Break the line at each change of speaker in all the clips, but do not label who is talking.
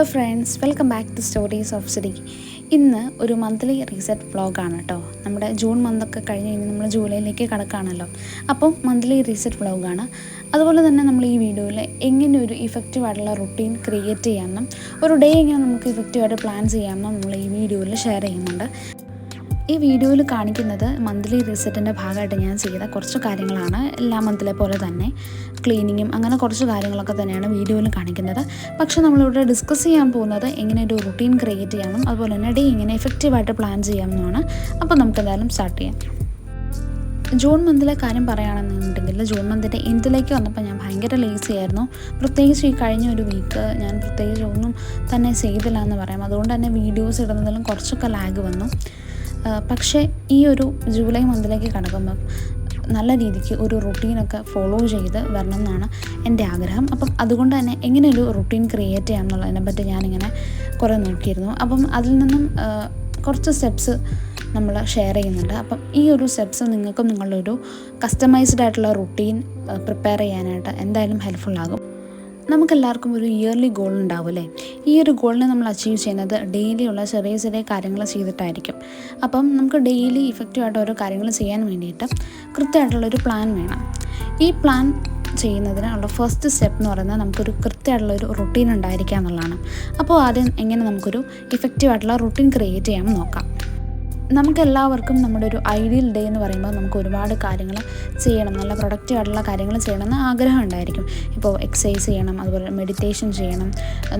Hello friends, welcome back to stories of Siri. ഇന്ന് ഒരു monthly reset വ്ളോഗാണ് കേട്ടോ. നമ്മുടെ ജൂൺ മന്തൊക്കെ കഴിഞ്ഞ് കഴിഞ്ഞ് നമ്മൾ ജൂലൈയിലേക്ക് കടക്കുകയാണല്ലോ. അപ്പം മന്ത്ലി റീസെറ്റ് വ്ളോഗാണ്. അതുപോലെ തന്നെ നമ്മൾ ഈ വീഡിയോയിൽ എങ്ങനെ ഒരു ഇഫക്റ്റീവായിട്ടുള്ള റുട്ടീൻ ക്രിയേറ്റ് ചെയ്യാമെന്നും ഒരു ഡേ എങ്ങനെ നമുക്ക് ഇഫക്റ്റീവായിട്ട് പ്ലാൻ ചെയ്യാമെന്നും നമ്മൾ ഈ വീഡിയോയിൽ ഷെയർ ചെയ്യുന്നുണ്ട്. ഈ വീഡിയോയിൽ കാണിക്കുന്നത് മന്ത്ലി റീസെറ്റിൻ്റെ ഭാഗമായിട്ട് ഞാൻ ചെയ്ത കുറച്ച് കാര്യങ്ങളാണ്. എല്ലാ മന്തിലെ പോലെ തന്നെ ക്ലീനിങ്ങും അങ്ങനെ കുറച്ച് കാര്യങ്ങളൊക്കെ തന്നെയാണ് വീഡിയോയിൽ കാണിക്കുന്നത്. പക്ഷേ നമ്മളിവിടെ ഡിസ്കസ് ചെയ്യാൻ പോകുന്നത് എങ്ങനെ ഒരു റുട്ടീൻ ക്രിയേറ്റ് ചെയ്യാമെന്നും അതുപോലെ തന്നെ ഡേ എങ്ങനെ എഫക്റ്റീവായിട്ട് പ്ലാൻ ചെയ്യാമെന്നുമാണ്. അപ്പോൾ നമുക്ക് എന്തായാലും സ്റ്റാർട്ട് ചെയ്യാം. ജൂൺ മന്തിലെ കാര്യം പറയുകയാണെന്നുണ്ടെങ്കിൽ ജൂൺ മന്തിൻ്റെ എൻഡിലേക്ക് വന്നപ്പോൾ ഞാൻ ഭയങ്കര ലേസി ആയിരുന്നു. പ്രത്യേകിച്ച് ഈ കഴിഞ്ഞ ഒരു വീക്ക് ഞാൻ പ്രത്യേകിച്ച് ഒന്നും തന്നെ ചെയ്തില്ല എന്ന് പറയാം. അതുകൊണ്ട് തന്നെ വീഡിയോസ് ഇടുന്നതിലും കുറച്ചൊക്കെ ലാഗ് വന്നു. പക്ഷേ ഈ ഒരു ജൂലൈ മന്തിലേക്ക് കടക്കുമ്പം നല്ല രീതിക്ക് ഒരു റുട്ടീനൊക്കെ ഫോളോ ചെയ്ത് വരണം എന്നാണ് എൻ്റെ ആഗ്രഹം. അപ്പം അതുകൊണ്ട് തന്നെ എങ്ങനെ ഒരു റുട്ടീൻ ക്രിയേറ്റ് ചെയ്യാം എന്നുള്ളതിനെ പറ്റി ഞാനിങ്ങനെ കുറേ നോക്കിയിരുന്നു. അപ്പം അതിൽ നിന്നും കുറച്ച് സ്റ്റെപ്സ് നമ്മൾ ഷെയർ ചെയ്യുന്നുണ്ട്. അപ്പം ഈ ഒരു സ്റ്റെപ്സ് നിങ്ങൾക്കും നിങ്ങളുടെ ഒരു കസ്റ്റമൈസ്ഡ് ആയിട്ടുള്ള റുട്ടീൻ പ്രിപ്പയർ ചെയ്യാനായിട്ട് എന്തായാലും ഹെൽപ്ഫുള്ളാകും. നമുക്കെല്ലാവർക്കും ഒരു ഇയർലി ഗോൾ ഉണ്ടാവും അല്ലേ? ഈ ഒരു ഗോളിനെ നമ്മൾ അച്ചീവ് ചെയ്യുന്നത് ഡെയിലി ഉള്ള ചെറിയ ചെറിയ കാര്യങ്ങൾ ചെയ്തിട്ടായിരിക്കും. അപ്പം നമുക്ക് ഡെയിലി ഇഫക്റ്റീവായിട്ട് ഓരോ കാര്യങ്ങൾ ചെയ്യാൻ വേണ്ടിയിട്ട് കൃത്യമായിട്ടുള്ളൊരു പ്ലാൻ വേണം. ഈ പ്ലാൻ ചെയ്യുന്നതിനുള്ള ഫസ്റ്റ് സ്റ്റെപ്പ് എന്ന് പറയുന്നത് നമുക്കൊരു കൃത്യമായിട്ടുള്ളൊരു റുട്ടീൻ ഉണ്ടായിരിക്കുക എന്നുള്ളതാണ്. അപ്പോൾ ആദ്യം എങ്ങനെ നമുക്കൊരു ഇഫക്റ്റീവായിട്ടുള്ള റുട്ടീൻ ക്രിയേറ്റ് ചെയ്യാമെന്ന് നോക്കാം. നമുക്കെല്ലാവർക്കും നമ്മുടെ ഒരു ഐഡിയൽ ഡേ എന്ന് പറയുമ്പോൾ നമുക്ക് ഒരുപാട് കാര്യങ്ങൾ ചെയ്യണം, നല്ല പ്രൊഡക്റ്റീവായിട്ടുള്ള കാര്യങ്ങൾ ചെയ്യണമെന്ന് ആഗ്രഹം ഉണ്ടായിരിക്കും. ഇപ്പോൾ എക്സസൈസ് ചെയ്യണം, അതുപോലെ മെഡിറ്റേഷൻ ചെയ്യണം,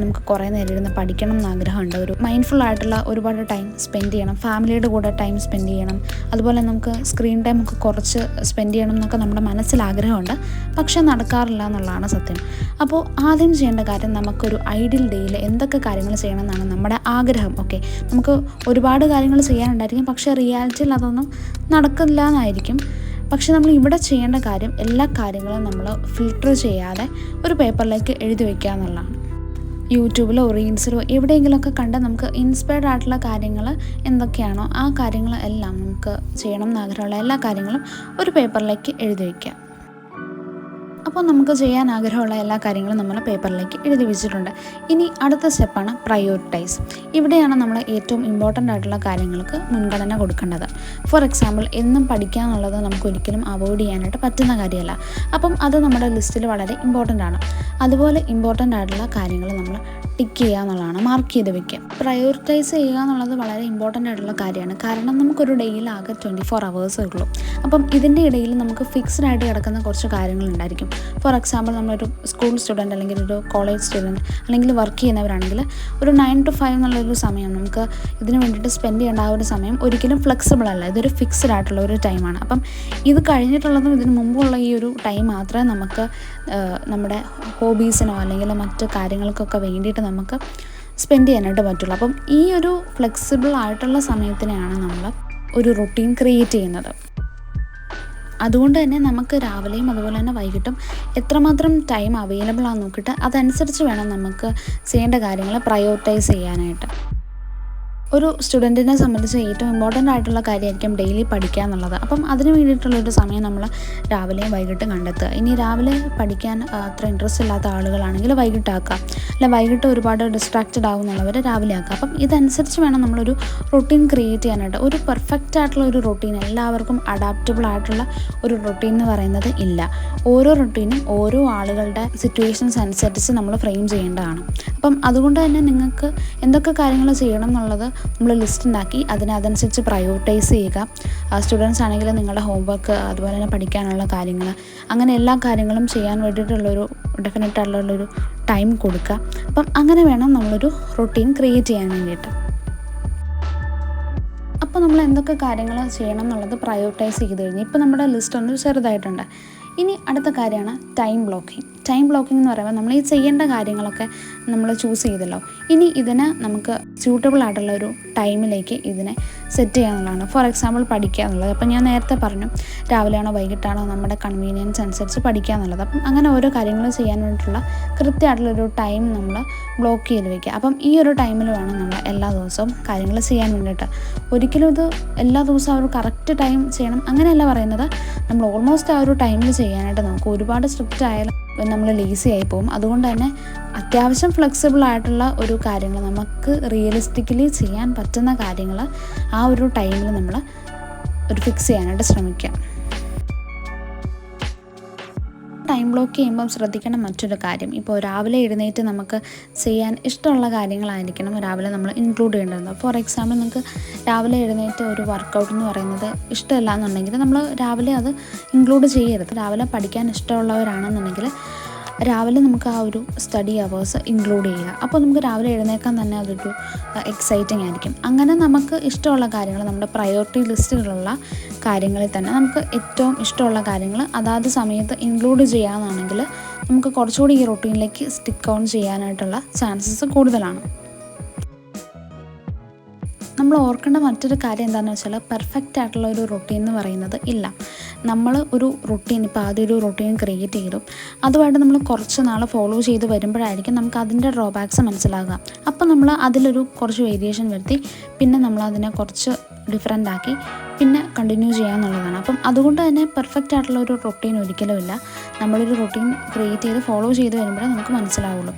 നമുക്ക് കുറേ നേരം ഇരുന്ന് പഠിക്കണം എന്ന് ആഗ്രഹമുണ്ട്. ഒരു മൈൻഡ്ഫുള്ളായിട്ടുള്ള ഒരുപാട് ടൈം സ്പെൻഡ് ചെയ്യണം, ഫാമിലിയുടെ കൂടെ ടൈം സ്പെൻഡ് ചെയ്യണം, അതുപോലെ നമുക്ക് സ്ക്രീൻ ടൈം ഒക്കെ കുറച്ച് സ്പെൻഡ് ചെയ്യണം എന്നൊക്കെ നമ്മുടെ മനസ്സിൽ ആഗ്രഹമുണ്ട്. പക്ഷേ നടക്കാറില്ല എന്നുള്ളതാണ് സത്യം. അപ്പോൾ ആദ്യം ചെയ്യേണ്ട കാര്യം നമുക്കൊരു ഐഡിയൽ ഡേയിൽ എന്തൊക്കെ കാര്യങ്ങൾ ചെയ്യണം എന്നാണ് നമ്മുടെ ആഗ്രഹം. ഓക്കെ, നമുക്ക് ഒരുപാട് കാര്യങ്ങൾ ചെയ്യാനുണ്ടായിരിക്കും, പക്ഷേ റിയാലിറ്റിയിൽ അതൊന്നും നടക്കില്ല എന്നായിരിക്കും. പക്ഷെ നമ്മൾ ഇവിടെ ചെയ്യേണ്ട കാര്യം എല്ലാ കാര്യങ്ങളും നമ്മൾ ഫിൽട്ടർ ചെയ്യാതെ ഒരു പേപ്പറിലേക്ക് എഴുതി വയ്ക്കുക എന്നുള്ളതാണ്. യൂട്യൂബിലോ റീൽസിലോ എവിടെയെങ്കിലുമൊക്കെ കണ്ട് നമുക്ക് ഇൻസ്പയർഡ് ആയിട്ടുള്ള കാര്യങ്ങൾ എന്തൊക്കെയാണോ ആ കാര്യങ്ങൾ എല്ലാം നമുക്ക് ചെയ്യണം എന്നാഗ്രഹമുള്ള എല്ലാ കാര്യങ്ങളും ഒരു പേപ്പറിലേക്ക് എഴുതി വയ്ക്കുക. അപ്പോൾ നമുക്ക് ചെയ്യാൻ ആഗ്രഹമുള്ള എല്ലാ കാര്യങ്ങളും നമ്മൾ പേപ്പറിലേക്ക് എഴുതി വെച്ചിട്ടുണ്ട്. ഇനി അടുത്ത സ്റ്റെപ്പാണ് പ്രയോറിറ്റൈസ്. ഇവിടെയാണ് നമ്മൾ ഏറ്റവും ഇമ്പോർട്ടൻ്റ് ആയിട്ടുള്ള കാര്യങ്ങൾക്ക് മുൻഗണന കൊടുക്കേണ്ടത്. ഫോർ എക്സാമ്പിൾ, എന്നും പഠിക്കുക എന്നുള്ളത് നമുക്ക് ഒരിക്കലും അവോയ്ഡ് ചെയ്യാനായിട്ട് പറ്റുന്ന കാര്യമല്ല. അപ്പം അത് നമ്മുടെ ലിസ്റ്റിൽ വളരെ ഇമ്പോർട്ടൻ്റ് ആണ്. അതുപോലെ ഇമ്പോർട്ടൻ്റ് ആയിട്ടുള്ള കാര്യങ്ങൾ നമ്മൾ ടിക്ക് ചെയ്യുക എന്നുള്ളതാണ്, മാർക്ക് ചെയ്ത് വെക്കുക. പ്രയോറിറ്റൈസ് ചെയ്യുക എന്നുള്ളത് വളരെ ഇമ്പോർട്ടൻ്റ് ആയിട്ടുള്ള കാര്യമാണ്. കാരണം നമുക്കൊരു ഡേയിൽ ആകെ 24 hours ഉള്ളൂ. അപ്പം ഇതിൻ്റെ ഇടയിൽ നമുക്ക് ഫിക്സ്ഡ് ആയിട്ട് കിടക്കുന്ന കുറച്ച് കാര്യങ്ങളുണ്ടായിരിക്കും. ഫോർ എക്സാമ്പിൾ, നമ്മളൊരു സ്കൂൾ സ്റ്റുഡൻറ്റ് അല്ലെങ്കിൽ ഒരു കോളേജ് സ്റ്റുഡൻറ്റ് അല്ലെങ്കിൽ വർക്ക് ചെയ്യുന്നവരാണെങ്കിൽ ഒരു 9 to 5 എന്നുള്ളൊരു സമയം നമുക്ക് ഇതിന് വേണ്ടിയിട്ട് സ്പെൻഡ് ചെയ്യേണ്ട ആ ഒരു സമയം ഒരിക്കലും ഫ്ലെക്സിബിൾ അല്ല. ഇതൊരു ഫിക്സ്ഡ് ആയിട്ടുള്ള ഒരു ടൈമാണ്. അപ്പം ഇത് കഴിഞ്ഞിട്ടുള്ളതും ഇതിന് മുമ്പുള്ള ഈ ഒരു ടൈം മാത്രമേ നമുക്ക് നമ്മുടെ ഹോബീസിനോ അല്ലെങ്കിൽ മറ്റ് കാര്യങ്ങൾക്കൊക്കെ വേണ്ടിയിട്ട് നമുക്ക് സ്പെൻഡ് ചെയ്യാനായിട്ട് പറ്റുള്ളൂ. അപ്പം ഈ ഒരു ഫ്ലെക്സിബിൾ ആയിട്ടുള്ള സമയത്തിനെയാണ് നമ്മൾ ഒരു റുട്ടീൻ ക്രിയേറ്റ് ചെയ്യുന്നത്. അതുകൊണ്ട് തന്നെ നമുക്ക് രാവിലെയും അതുപോലെ തന്നെ വൈകിട്ടും എത്രമാത്രം ടൈം അവൈലബിൾ ആണെന്ന് നോക്കിയിട്ട് അതനുസരിച്ച് വേണം നമുക്ക് ചെയ്യേണ്ട കാര്യങ്ങൾ പ്രയോറിറ്റൈസ് ചെയ്യാനായിട്ട്. ഒരു സ്റ്റുഡൻറ്റിനെ സംബന്ധിച്ച് ഏറ്റവും ഇമ്പോർട്ടൻ്റ് ആയിട്ടുള്ള കാര്യമായിരിക്കും ഡെയിലി പഠിക്കുക എന്നുള്ളത്. അപ്പം അതിന് വേണ്ടിയിട്ടുള്ളൊരു സമയം നമ്മൾ രാവിലെയും വൈകിട്ടും കണ്ടെത്തുക. ഇനി രാവിലെ പഠിക്കാൻ അത്ര ഇൻട്രസ്റ്റ് ഇല്ലാത്ത ആളുകളാണെങ്കിൽ വൈകിട്ടാക്കാം, അല്ല വൈകിട്ട് ഒരുപാട് ഡിസ്ട്രാക്റ്റഡ് ആകുന്നുള്ളവർ രാവിലെ ആക്കാം. അപ്പം ഇതനുസരിച്ച് വേണം നമ്മളൊരു റുട്ടീൻ ക്രിയേറ്റ് ചെയ്യാനായിട്ട്. ഒരു പെർഫെക്റ്റ് ആയിട്ടുള്ള ഒരു റുട്ടീൻ, എല്ലാവർക്കും അഡാപ്റ്റബിൾ ആയിട്ടുള്ള ഒരു റുട്ടീൻ എന്ന് പറയുന്നത് ഇല്ല. ഓരോ റുട്ടീനും ഓരോ ആളുകളുടെ സിറ്റുവേഷൻസ് അനുസരിച്ച് നമ്മൾ ഫ്രെയിം ചെയ്യേണ്ടതാണ്. അപ്പം അതുകൊണ്ട് തന്നെ നിങ്ങൾക്ക് എന്തൊക്കെ കാര്യങ്ങൾ ചെയ്യണം എന്നുള്ളത് നമ്മൾ ലിസ്റ്റ് ഉണ്ടാക്കി അതനുസരിച്ച് പ്രയോറിറ്റൈസ് ചെയ്യുക. സ്റ്റുഡൻസ് ആണെങ്കിൽ നിങ്ങളുടെ ഹോംവർക്ക്, അതുപോലെ തന്നെ പഠിക്കാനുള്ള കാര്യങ്ങൾ, അങ്ങനെ എല്ലാ കാര്യങ്ങളും ചെയ്യാൻ വേണ്ടിയിട്ടുള്ളൊരു ഡെഫിനറ്റ് ആയിട്ടുള്ളൊരു ടൈം കൊടുക്കുക. അപ്പം അങ്ങനെ വേണം നമ്മളൊരു റുട്ടീൻ ക്രിയേറ്റ് ചെയ്യാൻ വേണ്ടിയിട്ട്. അപ്പോൾ നമ്മൾ എന്തൊക്കെ കാര്യങ്ങൾ ചെയ്യണം എന്നുള്ളത് പ്രയോറിറ്റൈസ് ചെയ്ത് കഴിഞ്ഞ് ഇപ്പോൾ നമ്മുടെ ലിസ്റ്റ് ഒന്ന് ചെറുതായിട്ടുണ്ട്. ഇനി അടുത്ത കാര്യമാണ് ടൈം ബ്ലോക്കിംഗ്. ടൈം ബ്ലോക്കിംഗ് എന്ന് പറയുമ്പോൾ നമ്മൾ ഈ ചെയ്യേണ്ട കാര്യങ്ങളൊക്കെ നമ്മൾ ചൂസ് ചെയ്തല്ലോ. ഇനി ഇതിന് നമുക്ക് സ്യൂട്ടബിൾ ആയിട്ടുള്ള ഒരു ടൈമിലേക്ക് ഇതിനെ സെറ്റ് ചെയ്യാന്നുള്ളതാണ്. ഫോർ എക്സാമ്പിൾ, പഠിക്കുക എന്നുള്ളത്. അപ്പം ഞാൻ നേരത്തെ പറഞ്ഞു രാവിലെയാണോ വൈകിട്ടാണോ നമ്മുടെ കൺവീനിയൻസ് അനുസരിച്ച് പഠിക്കുക എന്നുള്ളത്. അപ്പം അങ്ങനെ ഓരോ കാര്യങ്ങൾ ചെയ്യാൻ വേണ്ടിയിട്ടുള്ള കൃത്യമായിട്ടുള്ളൊരു ടൈം നമ്മൾ ബ്ലോക്ക് ചെയ്ത് വയ്ക്കുക. അപ്പം ഈ ഒരു ടൈമിൽ വേണം നമ്മൾ എല്ലാ ദിവസവും കാര്യങ്ങൾ ചെയ്യാൻ വേണ്ടിയിട്ട്. ഒരിക്കലും ഇത് എല്ലാ ദിവസവും ആ ഒരു കറക്റ്റ് ടൈം ചെയ്യണം അങ്ങനെയല്ല പറയുന്നത്. നമ്മൾ ഓൾമോസ്റ്റ് ആ ഒരു ടൈമിൽ ചെയ്യാനായിട്ട് നോക്കും. ഒരുപാട് സ്ട്രിക്റ്റ് ആയാലും നമ്മൾ ലേസി ആയി പോകും. അതുകൊണ്ട് തന്നെ അത്യാവശ്യം ഫ്ലെക്സിബിൾ ആയിട്ടുള്ള ഒരു കാര്യങ്ങൾ, നമുക്ക് റിയലിസ്റ്റിക്കലി ചെയ്യാൻ പറ്റുന്ന കാര്യങ്ങൾ ആ ഒരു ടൈമിൽ നമ്മൾ ഫിക്സ് ചെയ്യാനായിട്ട് ശ്രമിക്കുക. ടൈം ബ്ലോക്ക് ചെയ്യുമ്പം ശ്രദ്ധിക്കേണ്ട മറ്റൊരു കാര്യം, ഇപ്പോൾ രാവിലെ എഴുന്നേറ്റ് നമുക്ക് ചെയ്യാൻ ഇഷ്ടമുള്ള കാര്യങ്ങളായിരിക്കണം രാവിലെ നമ്മൾ ഇൻക്ലൂഡ് ചെയ്യേണ്ടത്. ഫോർ എക്സാമ്പിൾ, നിങ്ങൾക്ക് രാവിലെ എഴുന്നേറ്റ് ഒരു വർക്കൗട്ട് എന്ന് പറയുന്നത് ഇഷ്ടമല്ല എന്നുണ്ടെങ്കിൽ നമ്മൾ രാവിലെ അത് ഇൻക്ലൂഡ് ചെയ്യരുത്. രാവിലെ പഠിക്കാൻ ഇഷ്ടമുള്ളവരാണെന്നുണ്ടെങ്കിൽ രാവിലെ നമുക്ക് ആ ഒരു സ്റ്റഡി അവേഴ്സ് ഇൻക്ലൂഡ് ചെയ്യുക. അപ്പോൾ നമുക്ക് രാവിലെ എഴുന്നേക്കാൻ തന്നെ അതൊരു എക്സൈറ്റിംഗ് ആയിരിക്കും. അങ്ങനെ നമുക്ക് ഇഷ്ടമുള്ള കാര്യങ്ങൾ, നമ്മുടെ പ്രയോറിറ്റി ലിസ്റ്റിലുള്ള കാര്യങ്ങളിൽ തന്നെ നമുക്ക് ഏറ്റവും ഇഷ്ടമുള്ള കാര്യങ്ങൾ അതാത് സമയത്ത് ഇൻക്ലൂഡ് ചെയ്യാമെന്നാണെങ്കിൽ നമുക്ക് കുറച്ചുകൂടി ഈ റൊട്ടീനിലേക്ക് സ്റ്റിക്ക് ഓൺ ചെയ്യാനായിട്ടുള്ള ചാൻസസ് കൂടുതലാണ്. നമ്മൾ ഓർക്കേണ്ട മറ്റൊരു കാര്യം എന്താണെന്ന് വെച്ചാൽ, പെർഫെക്റ്റ് ആയിട്ടുള്ള ഒരു റൊട്ടീൻ എന്ന് പറയുന്നത് ഇല്ല. നമ്മൾ ഒരു റൊട്ടീൻ, ഇപ്പോൾ ആദ്യം ഒരു റൊട്ടീൻ ക്രിയേറ്റ് ചെയ്തു, അതുമായിട്ട് നമ്മൾ കുറച്ച് നാൾ ഫോളോ ചെയ്ത് വരുമ്പോഴായിരിക്കും നമുക്ക് അതിൻ്റെ ഡ്രോബാക്സ് മനസ്സിലാകുക. അപ്പോൾ നമ്മൾ അതിലൊരു കുറച്ച് വേരിയേഷൻ വരുത്തി പിന്നെ നമ്മൾ അതിനെ കുറച്ച് ഡിഫറെൻ്റ് ആക്കി പിന്നെ കണ്ടിന്യൂ ചെയ്യാമെന്നുള്ളതാണ്. അപ്പം അതുകൊണ്ട് തന്നെ പെർഫെക്റ്റ് ആയിട്ടുള്ള ഒരു റൊട്ടീൻ ഒരിക്കലും ഇല്ല. നമ്മളൊരു റൊട്ടീൻ ക്രിയേറ്റ് ചെയ്ത് ഫോളോ ചെയ്ത് വരുമ്പോഴേ നമുക്ക് മനസ്സിലാവുള്ളൂ.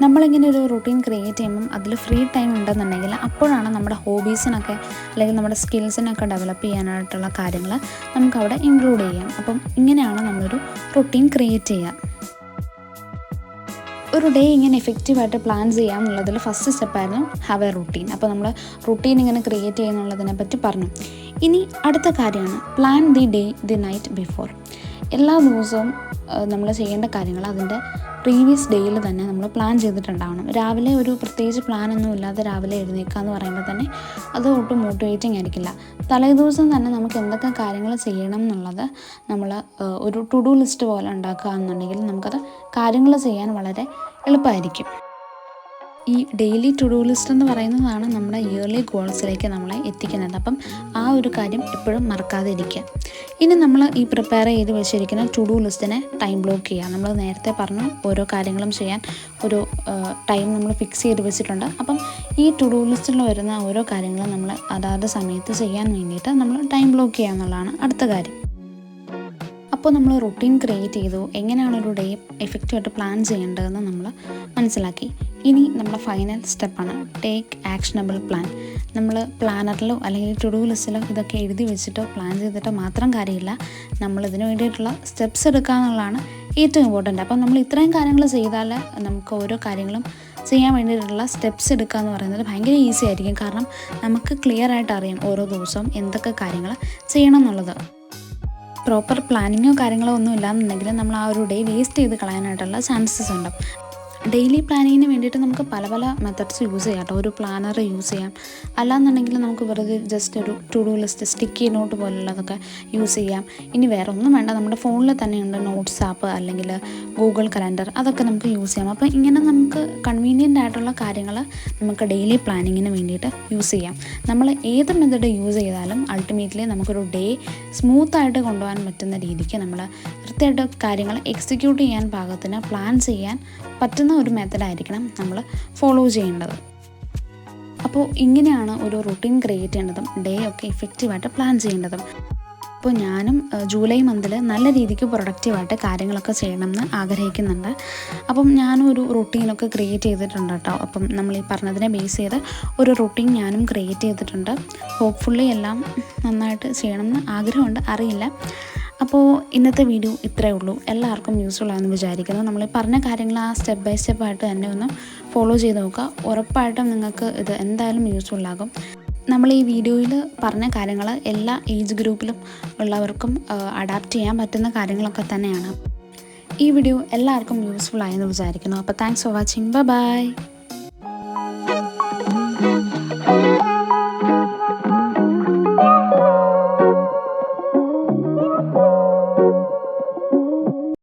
നമ്മളിങ്ങനെ ഒരു റൂട്ടീൻ ക്രിയേറ്റ് ചെയ്യുമ്പം അതിൽ ഫ്രീ ടൈം ഉണ്ടെന്നുണ്ടെങ്കിൽ അപ്പോഴാണ് നമ്മുടെ ഹോബീസിനൊക്കെ അല്ലെങ്കിൽ നമ്മുടെ സ്കിൽസിനൊക്കെ ഡെവലപ്പ് ചെയ്യാനായിട്ടുള്ള കാര്യങ്ങൾ നമുക്കവിടെ ഇൻക്ലൂഡ് ചെയ്യാം. അപ്പം ഇങ്ങനെയാണ് നമ്മളൊരു റൂട്ടീൻ ക്രിയേറ്റ് ചെയ്യുക. ഒരു ഡേ ഇങ്ങനെ എഫക്റ്റീവായിട്ട് പ്ലാൻ ചെയ്യാം എന്നുള്ളതിൽ ഫസ്റ്റ് സ്റ്റെപ്പായിരുന്നു ഹാവ് എ റൂട്ടീൻ. അപ്പോൾ നമ്മൾ റൂട്ടീൻ ഇങ്ങനെ ക്രിയേറ്റ് ചെയ്യുന്നുള്ളതിനെ പറ്റി പറഞ്ഞു. ഇനി അടുത്ത കാര്യമാണ് plan the day the night before. എല്ലാ ദിവസവും നമ്മൾ ചെയ്യേണ്ട കാര്യങ്ങൾ അതിൻ്റെ പ്രീവിയസ് ഡേയിൽ തന്നെ നമ്മൾ പ്ലാൻ ചെയ്തിട്ടുണ്ടാവണം. രാവിലെ ഒരു പ്രത്യേകിച്ച് പ്ലാനൊന്നും ഇല്ലാതെ രാവിലെ എഴുന്നേൽക്കുക എന്ന് പറയുമ്പോൾ തന്നെ അത് ഒട്ടും മോട്ടിവേറ്റിംഗ് ആയിരിക്കില്ല. തലേദിവസം തന്നെ നമുക്ക് എന്തൊക്കെ കാര്യങ്ങൾ ചെയ്യണം എന്നുള്ളത് നമ്മൾ ഒരു ടു ഡു ലിസ്റ്റ് പോലെ ഉണ്ടാക്കുക എന്നുണ്ടെങ്കിൽ നമുക്കത് കാര്യങ്ങൾ ചെയ്യാൻ വളരെ എളുപ്പമായിരിക്കും. ഈ ഡെയിലി ടു ഡു ലിസ്റ്റ് എന്ന് പറയുന്നതാണ് നമ്മുടെ ഇയർലി ഗോൾസിലേക്ക് നമ്മളെ എത്തിക്കുന്നത്. അപ്പം ആ ഒരു കാര്യം എപ്പോഴും മറക്കാതെ ഇരിക്കുക. ഇനി നമ്മൾ ഈ പ്രിപ്പയർ ചെയ്ത് വെച്ചിരിക്കുന്ന ടു ഡു ലിസ്റ്റിനെ ടൈം ബ്ലോക്ക് ചെയ്യുക. നമ്മൾ നേരത്തെ പറഞ്ഞു ഓരോ കാര്യങ്ങളും ചെയ്യാൻ ഒരു ടൈം നമ്മൾ ഫിക്സ് ചെയ്ത് വെച്ചിട്ടുണ്ട്. അപ്പം ഈ ടു ഡു ലിസ്റ്റിൽ വരുന്ന ഓരോ കാര്യങ്ങളും നമ്മൾ അതാത് സമയത്ത് ചെയ്യാൻ വേണ്ടിയിട്ട് നമ്മൾ ടൈം ബ്ലോക്ക് ചെയ്യുക എന്നുള്ളതാണ് അടുത്ത കാര്യം. അപ്പോൾ നമ്മൾ റൂട്ടീൻ ക്രിയേറ്റ് ചെയ്തു, എങ്ങനെയാണ് ഒരു ഡേ എഫക്റ്റീവായിട്ട് പ്ലാൻ ചെയ്യേണ്ടതെന്ന് നമ്മൾ മനസ്സിലാക്കി. ഇനി നമ്മുടെ ഫൈനൽ സ്റ്റെപ്പാണ് ടേക്ക് ആക്ഷനബിൾ പ്ലാൻ. നമ്മൾ പ്ലാനറിലോ അല്ലെങ്കിൽ ടു ഡു ലിസ്റ്റിലോ ഇതൊക്കെ എഴുതി വെച്ചിട്ടോ പ്ലാൻ ചെയ്തിട്ടോ മാത്രം കാര്യമില്ല, നമ്മളിതിന് വേണ്ടിയിട്ടുള്ള സ്റ്റെപ്സ് എടുക്കുക എന്നുള്ളതാണ് ഏറ്റവും ഇമ്പോർട്ടൻ്റ്. അപ്പം നമ്മൾ ഇത്രയും കാര്യങ്ങൾ ചെയ്താൽ നമുക്ക് ഓരോ കാര്യങ്ങളും ചെയ്യാൻ വേണ്ടിയിട്ടുള്ള സ്റ്റെപ്സ് എടുക്കുക എന്ന് പറയുന്നത് ഭയങ്കര ഈസി ആയിരിക്കും. കാരണം നമുക്ക് ക്ലിയർ ആയിട്ട് അറിയാം ഓരോ ദിവസവും എന്തൊക്കെ കാര്യങ്ങൾ ചെയ്യണം എന്നുള്ളത്. പ്രോപ്പർ പ്ലാനിങ്ങോ കാര്യങ്ങളോ ഒന്നും ഇല്ലാന്നുണ്ടെങ്കിൽ നമ്മൾ ആ ഒരു ഡേ വേസ്റ്റ് ചെയ്ത് കളയാനായിട്ടുള്ള ചാൻസസ് ഉണ്ട്. ഡെയിലി പ്ലാനിങ്ങിന് വേണ്ടിയിട്ട് നമുക്ക് പല പല മെത്തഡ്സ് യൂസ് ചെയ്യാം കേട്ടോ. ഒരു പ്ലാനർ യൂസ് ചെയ്യാം, അല്ലാന്നുണ്ടെങ്കിൽ നമുക്ക് വെറുതെ ജസ്റ്റ് ഒരു to do list, sticky note പോലുള്ളതൊക്കെ യൂസ് ചെയ്യാം. ഇനി വേറെ ഒന്നും വേണ്ട, നമ്മുടെ ഫോണിൽ തന്നെയുണ്ട് നോട്ട്സ് ആപ്പ് അല്ലെങ്കിൽ ഗൂഗിൾ കലണ്ടർ, അതൊക്കെ നമുക്ക് യൂസ് ചെയ്യാം. അപ്പോൾ ഇങ്ങനെ നമുക്ക് കൺവീനിയൻ്റ് ആയിട്ടുള്ള കാര്യങ്ങൾ നമുക്ക് ഡെയിലി പ്ലാനിങ്ങിന് വേണ്ടിയിട്ട് യൂസ് ചെയ്യാം. നമ്മൾ ഏത് മെത്തഡ് യൂസ് ചെയ്താലും അൾട്ടിമേറ്റ്ലി നമുക്കൊരു ഡേ സ്മൂത്തായിട്ട് കൊണ്ടുപോകാൻ പറ്റുന്ന രീതിക്ക് നമ്മൾ കൃത്യമായിട്ട് കാര്യങ്ങൾ എക്സിക്യൂട്ട് ചെയ്യാൻ പാകത്തിന് പ്ലാൻ ചെയ്യാൻ പറ്റുന്ന ഒരു മെത്തഡായിരിക്കണം നമ്മൾ ഫോളോ ചെയ്യേണ്ടത്. അപ്പോൾ ഇങ്ങനെയാണ് ഒരു റൂട്ടീൻ ക്രിയേറ്റ് ചെയ്യേണ്ടതും ഡേ ഒക്കെ എഫക്റ്റീവായിട്ട് പ്ലാൻ ചെയ്യേണ്ടതും. അപ്പോൾ ഞാനും ജൂലൈ മന്തിൽ നല്ല രീതിക്ക് പ്രൊഡക്റ്റീവായിട്ട് കാര്യങ്ങളൊക്കെ ചെയ്യണമെന്ന് ആഗ്രഹിക്കുന്നുണ്ട്. അപ്പം ഞാനും ഒരു റൂട്ടീനൊക്കെ ക്രിയേറ്റ് ചെയ്തിട്ടുണ്ട് കേട്ടോ. അപ്പം നമ്മൾ ഈ പറഞ്ഞതിനെ ബേസ് ചെയ്ത് ഒരു റൂട്ടീൻ ഞാനും ക്രിയേറ്റ് ചെയ്തിട്ടുണ്ട്. ഹോപ്പ്ഫുള്ളി എല്ലാം നന്നായിട്ട് ചെയ്യണമെന്ന് ആഗ്രഹമുണ്ട്, അറിയില്ല. അപ്പോൾ ഇന്നത്തെ വീഡിയോ ഇത്രയേ ഉള്ളൂ. എല്ലാവർക്കും യൂസ്ഫുൾ ആണെന്ന് വിചാരിക്കുന്നു. നമ്മൾ പറഞ്ഞ കാര്യങ്ങൾ ആ സ്റ്റെപ്പ് ബൈ സ്റ്റെപ്പായിട്ട് തന്നെ ഒന്ന് ഫോളോ ചെയ്ത് നോക്കുക. ഉറപ്പായിട്ടും നിങ്ങൾക്ക് ഇത് എന്തായാലും യൂസ്ഫുൾ ആകും. നമ്മൾ ഈ വീഡിയോയിൽ പറഞ്ഞ കാര്യങ്ങൾ എല്ലാ ഏജ് ഗ്രൂപ്പിലും ഉള്ളവർക്കും അഡാപ്റ്റ് ചെയ്യാൻ പറ്റുന്ന കാര്യങ്ങളൊക്കെ തന്നെയാണ്. ഈ വീഡിയോ എല്ലാവർക്കും യൂസ്ഫുൾ ആയെന്ന് വിചാരിക്കുന്നു. അപ്പോൾ താങ്ക്സ് ഫോർ വാച്ചിങ്. ബൈ.